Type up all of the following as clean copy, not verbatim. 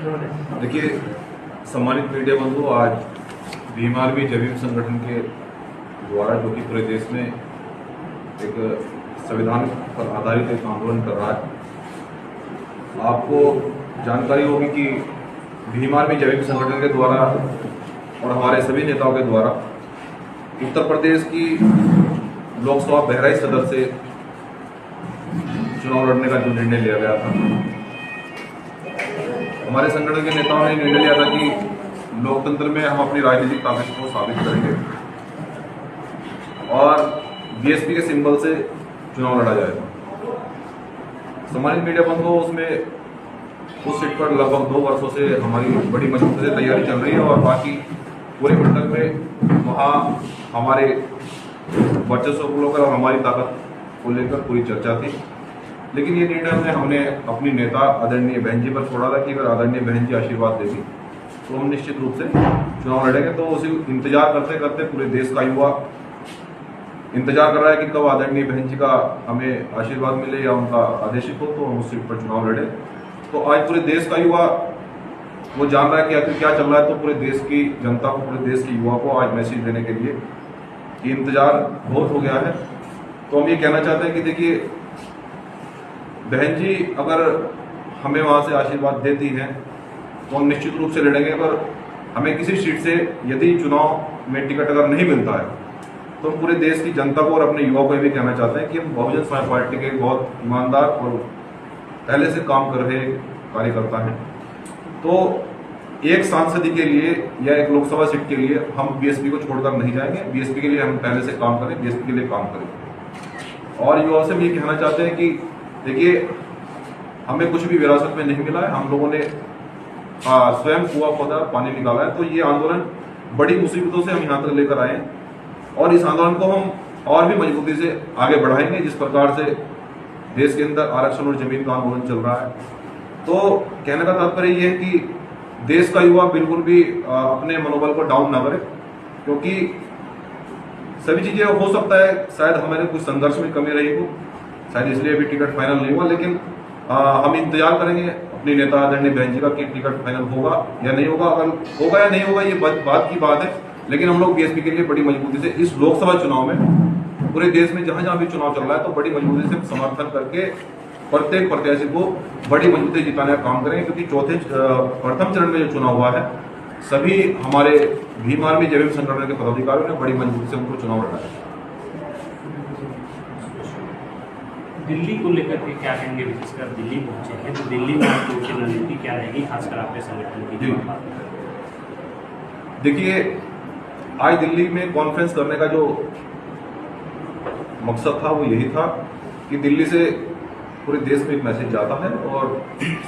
देखिए, सम्मानित मीडिया बंधु, आज भीम आर्मी जय भीम संगठन के द्वारा जो कि पूरे देश में एक संविधान पर आधारित एक आंदोलन कर रहा है, आपको जानकारी होगी कि भीम आर्मी जय भीम संगठन के द्वारा और हमारे सभी नेताओं के द्वारा उत्तर प्रदेश की लोकसभा बहराइच सदर से चुनाव लड़ने का जो निर्णय लिया गया था, हमारे संगठन के नेताओं ने निर्णय लिया था कि लोकतंत्र में हम अपनी राजनीतिक ताकत को साबित करेंगे और बीएसपी के सिंबल से चुनाव लड़ा जाएगा। सम्मानित मीडिया बंधुओं, उसमें उस सीट पर लगभग 2 वर्षों से हमारी बड़ी मजबूती से तैयारी चल रही है और बाकी पूरे मंडल में वहाँ हमारे वर्चस्व को लेकर और हमारी ताकत को लेकर पूरी चर्चा थी। लेकिन ये निर्णय हमने अपनी नेता आदरणीय बहन जी पर छोड़ा था कि अगर आदरणीय बहन जी आशीर्वाद देगी तो हम निश्चित रूप से चुनाव लड़ेंगे। तो उसी इंतजार करते करते पूरे देश का युवा इंतजार कर रहा है कि कब आदरणीय बहन जी का हमें आशीर्वाद मिले या उनका आदेशित हो तो हम उस सीट पर चुनाव लड़े। तो आज पूरे देश का युवा वो जान रहा है कि आखिर क्या चल रहा है। तो पूरे देश की जनता को, पूरे देश के युवा को आज मैसेज देने के लिए कि इंतजार बहुत हो गया है। तो हम ये कहना चाहते हैं कि देखिए, बहन जी अगर हमें वहाँ से आशीर्वाद देती हैं तो हम निश्चित रूप से लड़ेंगे। अगर हमें किसी सीट से यदि चुनाव में टिकट अगर नहीं मिलता है तो हम पूरे देश की जनता को और अपने युवाओं को भी कहना चाहते हैं कि हम बहुजन समाज पार्टी के बहुत ईमानदार और पहले से काम कर रहे कार्यकर्ता हैं। तो एक सांसद के लिए या एक लोकसभा सीट के लिए हम बीएसपी को छोड़कर नहीं जाएंगे। बीएसपी के लिए हम पहले से काम करें, बीएसपी के लिए काम करेंगे। और युवाओं से भी ये कहना चाहते हैं कि देखिए, हमें कुछ भी विरासत में नहीं मिला है। हम लोगों ने स्वयं कुआं खोदा, पानी निकाला है। तो ये आंदोलन बड़ी मुसीबतों से हम यहाँ तक लेकर आए हैं और इस आंदोलन को हम और भी मजबूती से आगे बढ़ाएंगे। जिस प्रकार से देश के अंदर आरक्षण और जमीन का आंदोलन चल रहा है, तो कहने का तात्पर्य ये है कि देश का युवा बिल्कुल भी अपने मनोबल को डाउन ना करे, क्योंकि सभी चीजें हो सकता है शायद हमारे कुछ संघर्ष में कमी रही हो, शायद इसलिए अभी टिकट फाइनल नहीं हुआ। लेकिन हम इंतजार करेंगे अपनी नेता आदरणीय बहन जी का कि टिकट फाइनल होगा या नहीं होगा। अगर होगा या नहीं होगा ये बात की बात है, लेकिन हम लोग बीएसपी के लिए बड़ी मजबूती से इस लोकसभा चुनाव में पूरे देश में जहां जहां भी चुनाव चल रहा है तो बड़ी मजबूती से समर्थन करके प्रत्येक प्रत्याशी को बड़ी मजबूती से जिताने का काम करेंगे। क्योंकि प्रथम चरण में जो चुनाव हुआ है, सभी हमारे भीम आर्मी जय भीम संगठन के पदाधिकारियों ने बड़ी मजबूती से उनको चुनाव लड़ा है। दिल्ली को लेकर के क्या कहेंगे? विशेषकर दिल्ली पहुंचे हैं तो दिल्ली में आपकी रणनीति क्या रहेगी, खासकर आपके संगठन की? देखिए, आज दिल्ली में कॉन्फ्रेंस करने का जो मकसद था वो यही था कि दिल्ली से पूरे देश में एक मैसेज जाता है और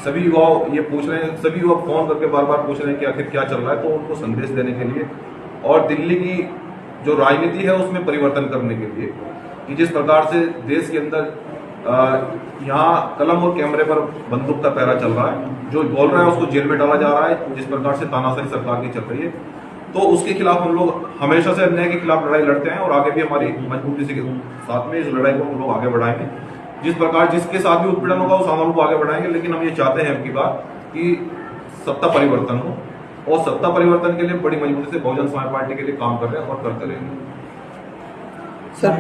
सभी युवा ये पूछ रहे हैं, सभी युवा फोन करके बार बार पूछ रहे हैं कि आखिर क्या चल रहा है। तो उनको संदेश देने के लिए और दिल्ली की जो राजनीति है उसमें परिवर्तन करने के लिए कि जिस प्रकार से देश के अंदर यहाँ कलम और कैमरे पर बंदूक का पहरा चल रहा है, जो बोल रहा है उसको जेल में डाला जा रहा है, जिस प्रकार से तानाशाही सरकार की चल रही है, तो उसके खिलाफ हम लोग हमेशा से अन्याय के खिलाफ लड़ाई लड़ते हैं और आगे भी हमारी मजबूती से साथ में इस लड़ाई को हम लोग आगे बढ़ाएंगे। जिस प्रकार जिसके साथ भी उत्पीड़न होगा उस आंदोलन को आगे बढ़ाएंगे। लेकिन हम ये चाहते हैं की बात कि सत्ता परिवर्तन हो और सत्ता परिवर्तन के लिए बड़ी मजबूती से बहुजन समाज पार्टी के लिए काम कर रहे हैं और करते रहेंगे। सर,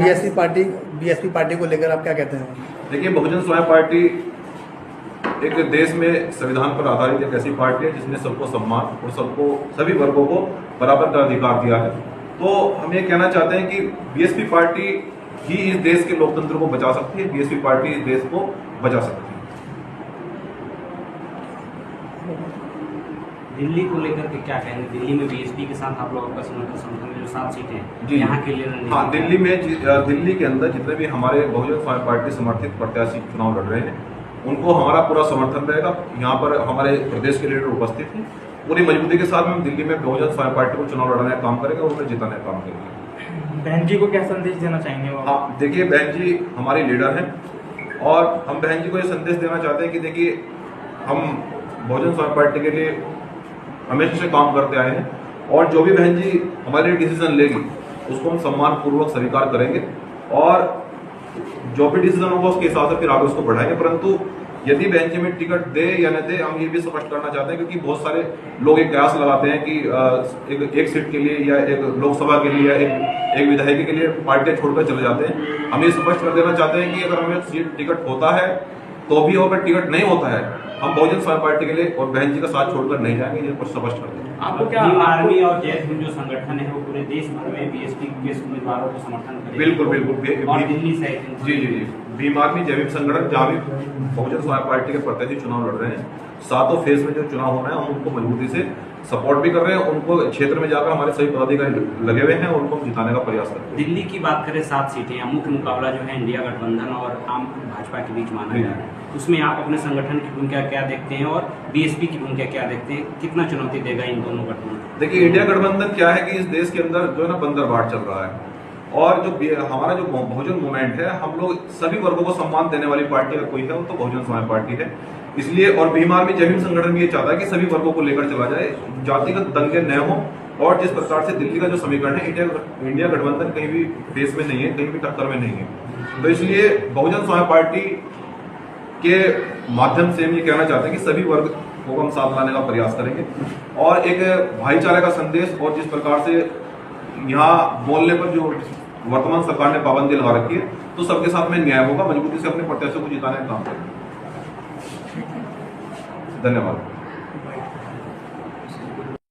बीएसपी पार्टी को लेकर आप क्या कहते हैं? देखिए, बहुजन समाज पार्टी एक देश में संविधान पर आधारित एक ऐसी पार्टी है जिसने सबको सम्मान और सबको सभी वर्गों को बराबर का अधिकार दिया है। तो हम ये कहना चाहते हैं कि बीएसपी पार्टी ही इस देश के लोकतंत्र को बचा सकती है, बीएसपी पार्टी इस देश को बचा सकती है। दिल्ली को लेकर के क्या कहेंगे? दिल्ली में बीएसपी के साथ आप लोगों का समर्थन जो 7 सीटें हैं जी यहाँ के लिए? हाँ, दिल्ली के अंदर जितने भी हमारे बहुजन समाज पार्टी समर्थित प्रत्याशी चुनाव लड़ रहे हैं उनको हमारा पूरा समर्थन रहेगा। यहाँ पर हमारे प्रदेश के लीडर उपस्थित हैं। पूरी मजबूती के साथ हम दिल्ली में बहुजन समाज पार्टी को चुनाव लड़ाने का काम करेंगे और उन्हें जिताने का काम करेंगे। बहन जी को क्या संदेश देना चाहेंगे? हाँ, देखिए, बहन जी हमारी लीडर हैं और हम बहन जी को ये संदेश देना चाहते हैं कि देखिए, हम बहुजन समाज पार्टी के लिए हमेशा से काम करते आए हैं और जो भी बहन जी हमारे लिए डिसीजन लेगी उसको हम सम्मानपूर्वक स्वीकार करेंगे और जो भी डिसीजन होगा उसके हिसाब से फिर आगे उसको बढ़ाएंगे। परंतु यदि बहन जी में टिकट दे या न दे, हम ये भी स्पष्ट करना चाहते हैं, क्योंकि बहुत सारे लोग एक कयास लगाते हैं कि एक सीट के लिए या एक लोकसभा के लिए या एक विधायक के लिए पार्टियां छोड़कर चले जाते हैं। हम ये स्पष्ट कर देना चाहते हैं कि अगर हमें सीट टिकट होता है तो भी, अगर टिकट नहीं होता है, हम बहुजन समाज पार्टी के लिए और बहन जी का साथ छोड़कर नहीं जाएंगे। ये कुछ स्पष्ट कर दें। आपको क्या आर्मी और जय हिंद जो संगठन है वो पूरे देश भर में बीएसपी के उम्मीदवारों को समर्थन करेगा? बिल्कुल बिल्कुल। और दिल्ली सहित जी जी जी, भीम आर्मी जय भीम संगठन जहाँ भी बहुजन समाज पार्टी के प्रत्याशी चुनाव लड़ रहे हैं, सातों फेज में जो चुनाव होना है, हम उनको मजबूती से सपोर्ट भी कर रहे हैं। उनको क्षेत्र में जाकर हमारे सभी पदाधिकारी लगे हुए हैं और उनको जिताने का प्रयास कर रहे हैं। दिल्ली की बात करें 7 सीटें, मुख्य मुकाबला जो है इंडिया गठबंधन और आम भाजपा के बीच माना जा रहा है, उसमें आप अपने संगठन की भूमिका क्या देखते हैं और बीएसपी की भूमिका क्या देखते हैं? कितना चुनौती देगा इन दोनों गठबंधन? देखिए, इंडिया गठबंधन क्या है कि इस देश के अंदर जो है ना बंदरबाट चल रहा है, और जो हमारा जो बहुजन मूवमेंट है, हम लोग सभी वर्गों को सम्मान देने वाली पार्टी अगर कोई है तो बहुजन समाज पार्टी है। इसलिए और भीम आर्मी जय भीम संगठन भी ये चाहता है कि सभी वर्गों को लेकर चला जाए, जातिगत दंगे न हो। और जिस प्रकार से दिल्ली का जो समीकरण है, इंडिया गठबंधन कहीं भी फेस में नहीं है, कहीं भी टक्कर में नहीं है। तो इसलिए बहुजन समाज पार्टी के माध्यम से हम ये कहना चाहते हैं कि सभी वर्ग को हम साथ लाने का प्रयास करेंगे और एक भाईचारे का संदेश, और जिस प्रकार से यहाँ बोलने पर जो वर्तमान सरकार ने पाबंदी लगा रखी है, तो सबके साथ में न्याय होगा। मजबूती से अपने प्रत्याशियों को जिताने का काम करेंगे। धन्यवाद।